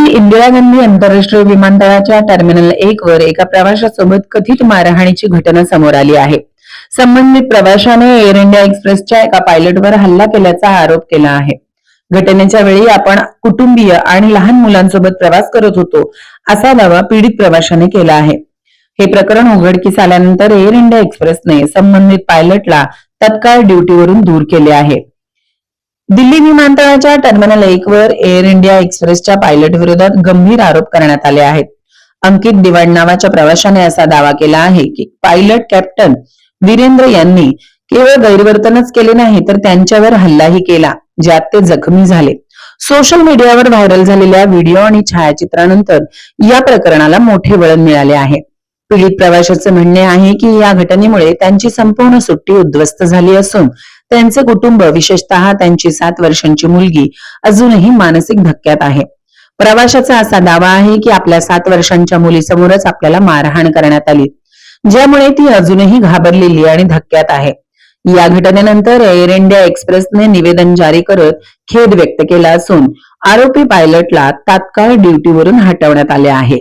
इंदिरा गांधी आंतरराष्ट्रीय विमानतळाच्या टर्मिनल 1 वर एका प्रवाशासोबत कथित मारहाणीची घटना समोर आली आहे. संबंधित प्रवाशाने एअर इंडिया एक्सप्रेसच्या एका पायलटवर हल्ला केल्याचा आरोप केला आहे. घटनेच्या वेळी आपण कुटुंबीय आणि लहान मुलांसोबत प्रवास करत होतो, असा दावा पीडित प्रवाशाने केला आहे. हे प्रकरण उघडकीस आल्यानंतर एअर इंडिया एक्सप्रेसने संबंधित पायलटला तत्काळ ड्युटीवरून दूर केले आहे. दिल्ली विमानतळाच्या टर्मिनल 1 वर एअर इंडिया एक्सप्रेसच्या पायलट विरोधात गंभीर आरोप करण्यात आले आहेत. अंकित दिवाण नावाच्या प्रवाशाने असा दावा केला आहे की पायलट कॅप्टन वीरेंद्र यांनी केवळ गैरवर्तनच केले नाही तर त्यांच्यावर हल्लाही केला, ज्यात ते जखमी झाले. सोशल मीडियावर व्हायरल झालेल्या व्हिडिओ आणि छायाचित्रानंतर या प्रकरणाला मोठे वळण मिळाले आहे. पीडित प्रवाशाचे म्हणणे आहे की या घटनेमुळे त्यांची संपूर्ण सुट्टी उद्ध्वस्त झाली असून त्यांचे कुटुंब, विशेषतः त्यांची 7 वर्षांची मुलगी अजूनही मानसिक धक्क्यात आहे. प्रवाशाचा असा दावा आहे की आपल्या 7 वर्षांच्या मुलीसमोरच आपल्याला मारहाण करण्यात आली, ज्यामुळे ती अजूनही घाबरलेली आणि धक्क्यात आहे. या घटनेनंतर एअर इंडिया एक्सप्रेसने निवेदन जारी करत खेद व्यक्त केला असून आरोपी पायलटला तात्काळ ड्युटीवरून हटवण्यात आले आहे.